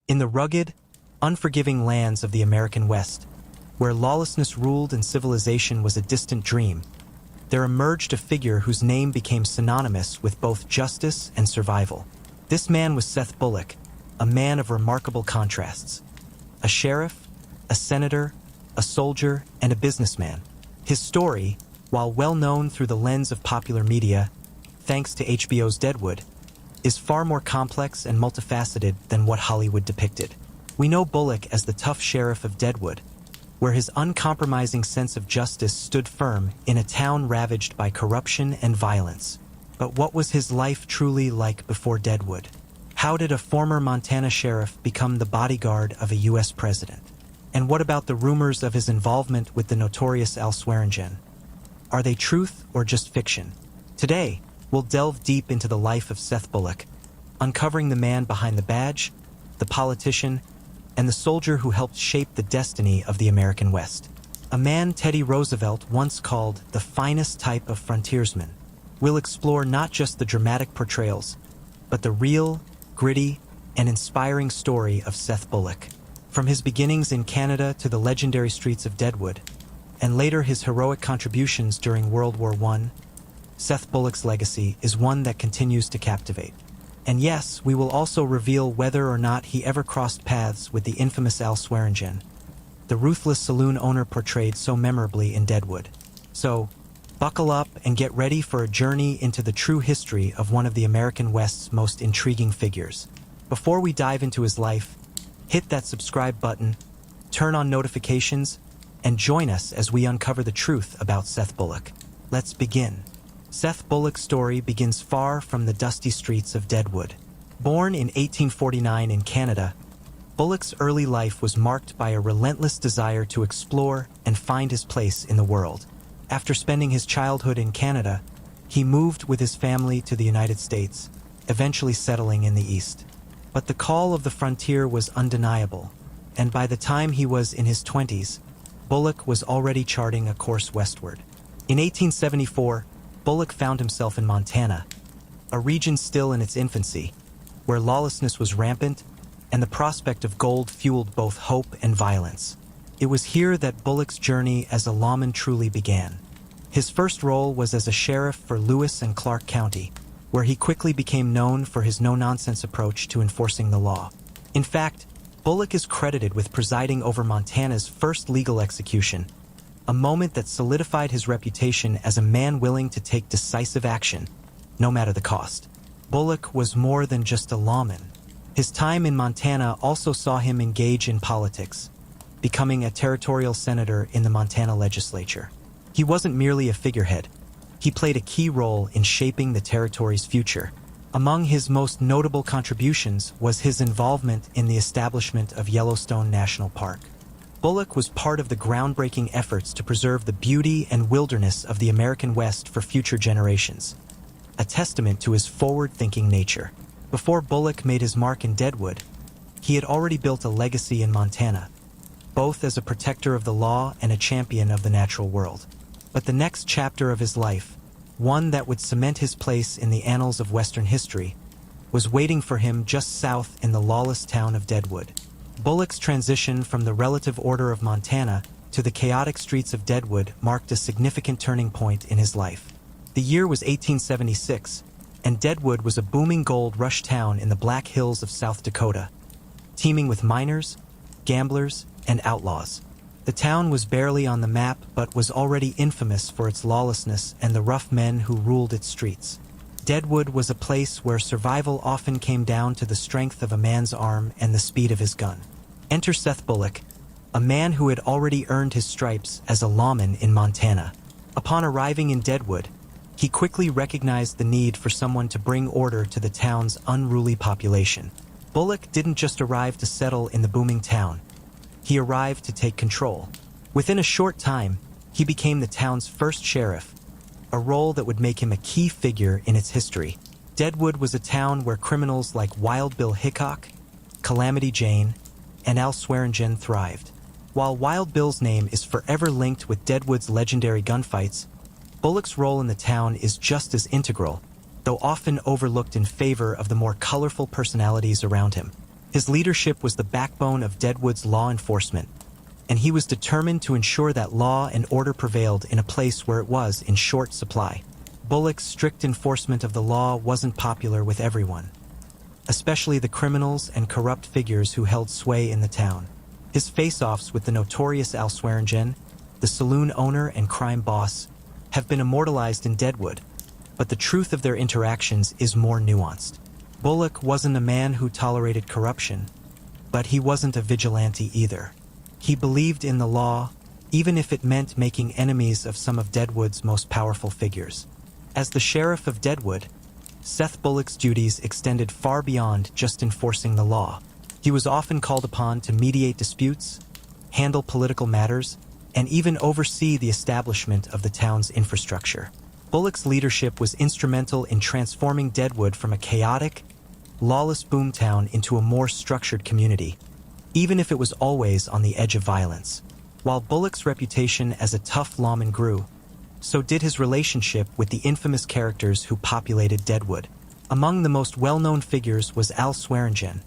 In the rugged, unforgiving lands of the American West, where lawlessness ruled and civilization was a distant dream, there emerged a figure whose name became synonymous with both justice and survival. This man was Seth Bullock, a man of remarkable contrasts. A sheriff, a senator, a soldier, and a businessman. His story, while well known through the lens of popular media, thanks to HBO's Deadwood, is far more complex and multifaceted than what Hollywood depicted. We know Bullock as the tough sheriff of Deadwood, where his uncompromising sense of justice stood firm in a town ravaged by corruption and violence. But what was his life truly like before Deadwood? How did a former Montana sheriff become the bodyguard of a U.S. president? And what about the rumors of his involvement with the notorious Swearengen? Are they truth or just fiction? Today, we'll delve deep into the life of Seth Bullock, uncovering the man behind the badge, the politician, and the soldier who helped shape the destiny of the American West. A man Teddy Roosevelt once called the finest type of frontiersman. We'll explore not just the dramatic portrayals, but the real, gritty, and inspiring story of Seth Bullock. From his beginnings in Canada to the legendary streets of Deadwood, and later his heroic contributions during World War I, Seth Bullock's legacy is one that continues to captivate. And yes, we will also reveal whether or not he ever crossed paths with the infamous Swearengen, the ruthless saloon owner portrayed so memorably in Deadwood. So, buckle up and get ready for a journey into the true history of one of the American West's most intriguing figures. Before we dive into his life, hit that subscribe button, turn on notifications, and join us as we uncover the truth about Seth Bullock. Let's begin. Seth Bullock's story begins far from the dusty streets of Deadwood. Born in 1849 in Canada, Bullock's early life was marked by a relentless desire to explore and find his place in the world. After spending his childhood in Canada, he moved with his family to the United States, eventually settling in the East. But the call of the frontier was undeniable, and by the time he was in his 20s, Bullock was already charting a course westward. In 1874, Bullock found himself in Montana, a region still in its infancy, where lawlessness was rampant and the prospect of gold fueled both hope and violence. It was here that Bullock's journey as a lawman truly began. His first role was as a sheriff for Lewis and Clark County, where he quickly became known for his no-nonsense approach to enforcing the law. In fact, Bullock is credited with presiding over Montana's first legal execution, a moment that solidified his reputation as a man willing to take decisive action, no matter the cost. Bullock was more than just a lawman. His time in Montana also saw him engage in politics, becoming a territorial senator in the Montana legislature. He wasn't merely a figurehead. He played a key role in shaping the territory's future. Among his most notable contributions was his involvement in the establishment of Yellowstone National Park. Bullock was part of the groundbreaking efforts to preserve the beauty and wilderness of the American West for future generations, a testament to his forward-thinking nature. Before Bullock made his mark in Deadwood, he had already built a legacy in Montana, both as a protector of the law and a champion of the natural world. But the next chapter of his life, one that would cement his place in the annals of Western history, was waiting for him just south in the lawless town of Deadwood. Bullock's transition from the relative order of Montana to the chaotic streets of Deadwood marked a significant turning point in his life. The year was 1876, and Deadwood was a booming gold rush town in the Black Hills of South Dakota, teeming with miners, gamblers, and outlaws. The town was barely on the map but was already infamous for its lawlessness and the rough men who ruled its streets. Deadwood was a place where survival often came down to the strength of a man's arm and the speed of his gun. Enter Seth Bullock, a man who had already earned his stripes as a lawman in Montana. Upon arriving in Deadwood, he quickly recognized the need for someone to bring order to the town's unruly population. Bullock didn't just arrive to settle in the booming town. He arrived to take control. Within a short time, he became the town's first sheriff, a role that would make him a key figure in its history. Deadwood was a town where criminals like Wild Bill Hickok, Calamity Jane, and Swearengen thrived. While Wild Bill's name is forever linked with Deadwood's legendary gunfights, Bullock's role in the town is just as integral, though often overlooked in favor of the more colorful personalities around him. His leadership was the backbone of Deadwood's law enforcement, and he was determined to ensure that law and order prevailed in a place where it was in short supply. Bullock's strict enforcement of the law wasn't popular with everyone, especially the criminals and corrupt figures who held sway in the town. His face-offs with the notorious Swearengen, the saloon owner and crime boss, have been immortalized in Deadwood, but the truth of their interactions is more nuanced. Bullock wasn't a man who tolerated corruption, but he wasn't a vigilante either. He believed in the law, even if it meant making enemies of some of Deadwood's most powerful figures. As the sheriff of Deadwood, Seth Bullock's duties extended far beyond just enforcing the law. He was often called upon to mediate disputes, handle political matters, and even oversee the establishment of the town's infrastructure. Bullock's leadership was instrumental in transforming Deadwood from a chaotic, lawless boomtown into a more structured community, even if it was always on the edge of violence. While Bullock's reputation as a tough lawman grew, so did his relationship with the infamous characters who populated Deadwood. Among the most well-known figures was Swearengen,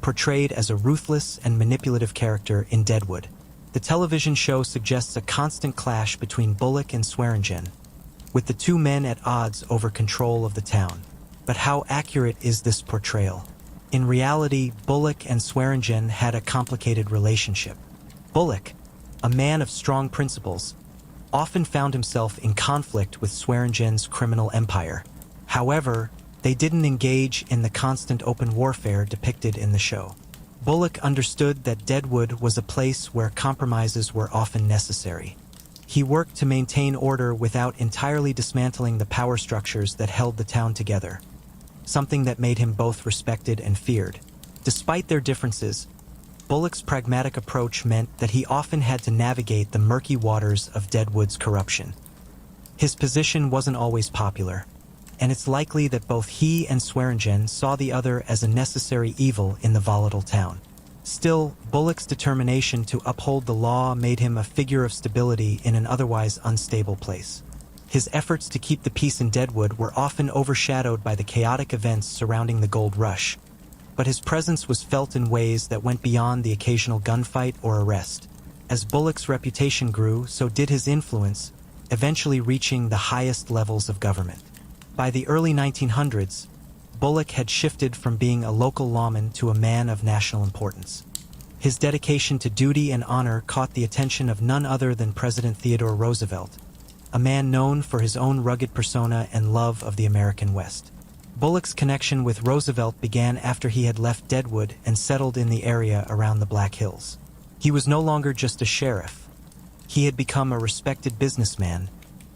portrayed as a ruthless and manipulative character in Deadwood. The television show suggests a constant clash between Bullock and Swearengen, with the two men at odds over control of the town. But how accurate is this portrayal? In reality, Bullock and Swearengen had a complicated relationship. Bullock, a man of strong principles, often found himself in conflict with Swearengen's criminal empire. However, they didn't engage in the constant open warfare depicted in the show. Bullock understood that Deadwood was a place where compromises were often necessary. He worked to maintain order without entirely dismantling the power structures that held the town together, something that made him both respected and feared. Despite their differences, Bullock's pragmatic approach meant that he often had to navigate the murky waters of Deadwood's corruption. His position wasn't always popular, and it's likely that both he and Swearengen saw the other as a necessary evil in the volatile town. Still, Bullock's determination to uphold the law made him a figure of stability in an otherwise unstable place. His efforts to keep the peace in Deadwood were often overshadowed by the chaotic events surrounding the gold rush, but his presence was felt in ways that went beyond the occasional gunfight or arrest. As Bullock's reputation grew, so did his influence, eventually reaching the highest levels of government. By the early 1900s, Bullock had shifted from being a local lawman to a man of national importance. His dedication to duty and honor caught the attention of none other than President Theodore Roosevelt, a man known for his own rugged persona and love of the American West. Bullock's connection with Roosevelt began after he had left Deadwood and settled in the area around the Black Hills. He was no longer just a sheriff. He had become a respected businessman,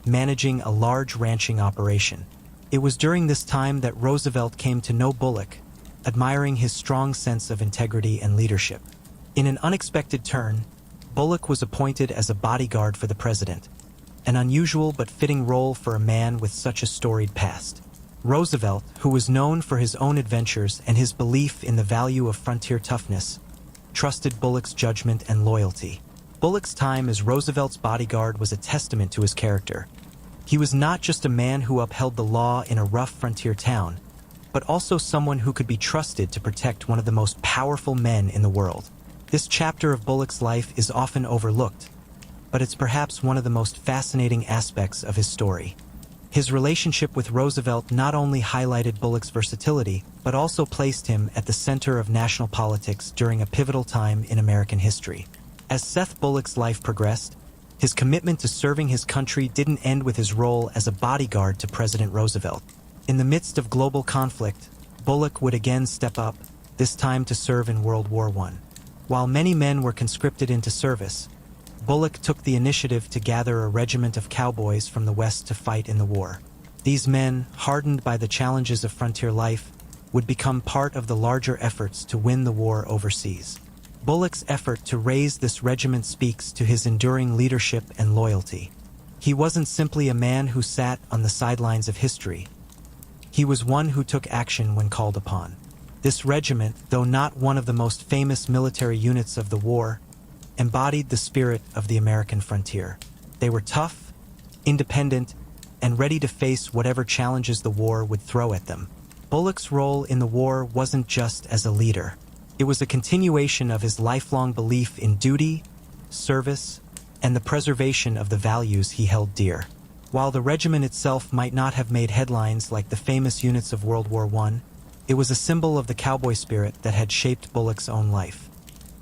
managing a large ranching operation. It was during this time that Roosevelt came to know Bullock, admiring his strong sense of integrity and leadership. In an unexpected turn, Bullock was appointed as a bodyguard for the president, an unusual but fitting role for a man with such a storied past. Roosevelt, who was known for his own adventures and his belief in the value of frontier toughness, trusted Bullock's judgment and loyalty. Bullock's time as Roosevelt's bodyguard was a testament to his character. He was not just a man who upheld the law in a rough frontier town, but also someone who could be trusted to protect one of the most powerful men in the world. This chapter of Bullock's life is often overlooked, but it's perhaps one of the most fascinating aspects of his story. His relationship with Roosevelt not only highlighted Bullock's versatility, but also placed him at the center of national politics during a pivotal time in American history. As Seth Bullock's life progressed, his commitment to serving his country didn't end with his role as a bodyguard to President Roosevelt. In the midst of global conflict, Bullock would again step up, this time to serve in World War I. While many men were conscripted into service, Bullock took the initiative to gather a regiment of cowboys from the West to fight in the war. These men, hardened by the challenges of frontier life, would become part of the larger efforts to win the war overseas. Bullock's effort to raise this regiment speaks to his enduring leadership and loyalty. He wasn't simply a man who sat on the sidelines of history. He was one who took action when called upon. This regiment, though not one of the most famous military units of the war, embodied the spirit of the American frontier. They were tough, independent, and ready to face whatever challenges the war would throw at them. Bullock's role in the war wasn't just as a leader. It was a continuation of his lifelong belief in duty, service, and the preservation of the values he held dear. While the regiment itself might not have made headlines like the famous units of World War I, it was a symbol of the cowboy spirit that had shaped Bullock's own life.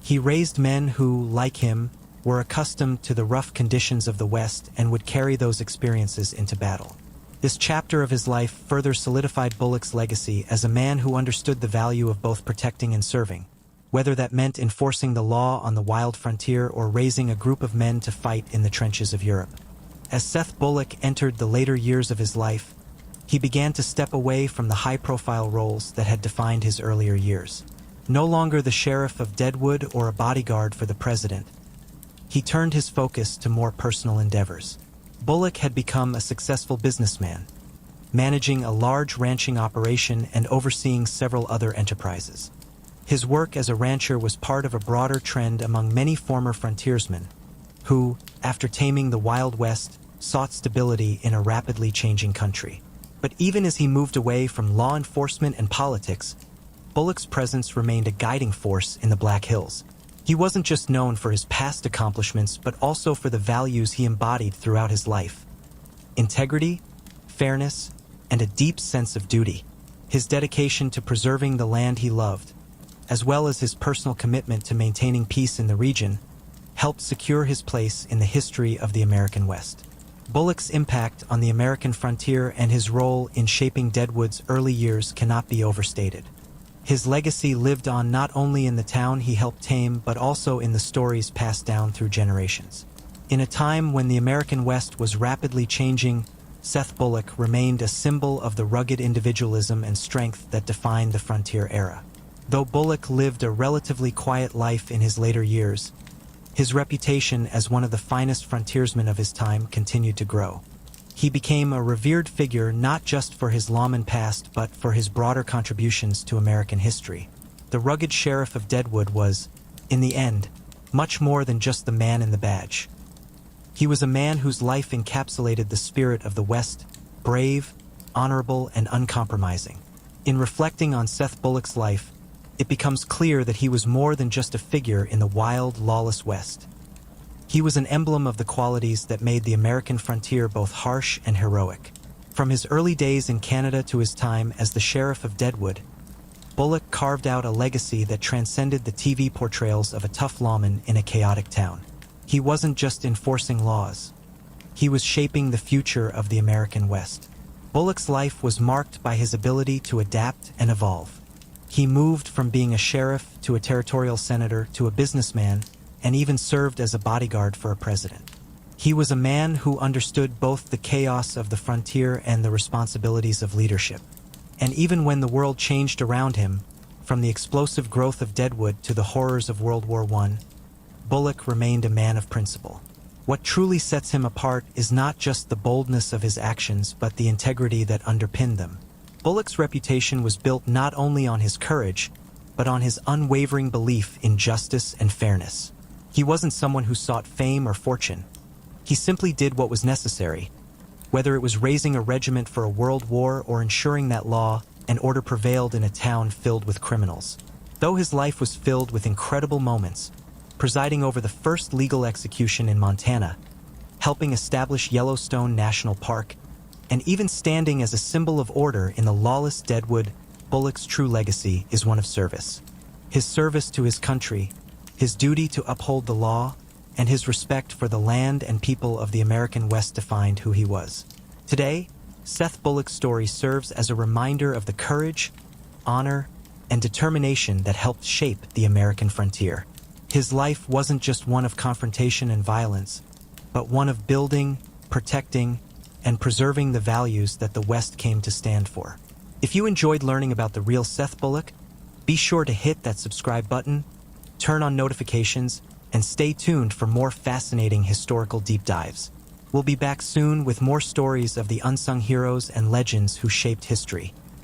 He raised men who, like him, were accustomed to the rough conditions of the West and would carry those experiences into battle. This chapter of his life further solidified Bullock's legacy as a man who understood the value of both protecting and serving, whether that meant enforcing the law on the wild frontier or raising a group of men to fight in the trenches of Europe. As Seth Bullock entered the later years of his life, he began to step away from the high-profile roles that had defined his earlier years. No longer the sheriff of Deadwood or a bodyguard for the president, he turned his focus to more personal endeavors. Bullock had become a successful businessman, managing a large ranching operation and overseeing several other enterprises. His work as a rancher was part of a broader trend among many former frontiersmen who, after taming the Wild West, sought stability in a rapidly changing country. But even as he moved away from law enforcement and politics, Bullock's presence remained a guiding force in the Black Hills. He wasn't just known for his past accomplishments, but also for the values he embodied throughout his life: integrity, fairness, and a deep sense of duty. His dedication to preserving the land he loved, as well as his personal commitment to maintaining peace in the region, helped secure his place in the history of the American West. Bullock's impact on the American frontier and his role in shaping Deadwood's early years cannot be overstated. His legacy lived on not only in the town he helped tame, but also in the stories passed down through generations. In a time when the American West was rapidly changing, Seth Bullock remained a symbol of the rugged individualism and strength that defined the frontier era. Though Bullock lived a relatively quiet life in his later years, his reputation as one of the finest frontiersmen of his time continued to grow. He became a revered figure not just for his Lawman past, but for his broader contributions to American history. The rugged sheriff of Deadwood was, in the end, much more than just the man in the badge. He was a man whose life encapsulated the spirit of the West, brave, honorable, and uncompromising. In reflecting on Seth Bullock's life, it becomes clear that he was more than just a figure in the wild, lawless West. He was an emblem of the qualities that made the American frontier both harsh and heroic. From his early days in Canada to his time as the sheriff of Deadwood, Bullock carved out a legacy that transcended the TV portrayals of a tough lawman in a chaotic town. He wasn't just enforcing laws. He was shaping the future of the American West. Bullock's life was marked by his ability to adapt and evolve. He moved from being a sheriff to a territorial senator to a businessman, and even served as a bodyguard for a president. He was a man who understood both the chaos of the frontier and the responsibilities of leadership. And even when the world changed around him, from the explosive growth of Deadwood to the horrors of World War I, Bullock remained a man of principle. What truly sets him apart is not just the boldness of his actions, but the integrity that underpinned them. Bullock's reputation was built not only on his courage, but on his unwavering belief in justice and fairness. He wasn't someone who sought fame or fortune. He simply did what was necessary, whether it was raising a regiment for a world war or ensuring that law and order prevailed in a town filled with criminals. Though his life was filled with incredible moments, presiding over the first legal execution in Montana, helping establish Yellowstone National Park, and even standing as a symbol of order in the lawless Deadwood, Bullock's true legacy is one of service. His service to his country, his duty to uphold the law, and his respect for the land and people of the American West defined who he was. Today, Seth Bullock's story serves as a reminder of the courage, honor, and determination that helped shape the American frontier. His life wasn't just one of confrontation and violence, but one of building, protecting, and preserving the values that the West came to stand for. If you enjoyed learning about the real Seth Bullock, be sure to hit that subscribe button, turn on notifications, and stay tuned for more fascinating historical deep dives. We'll be back soon with more stories of the unsung heroes and legends who shaped history.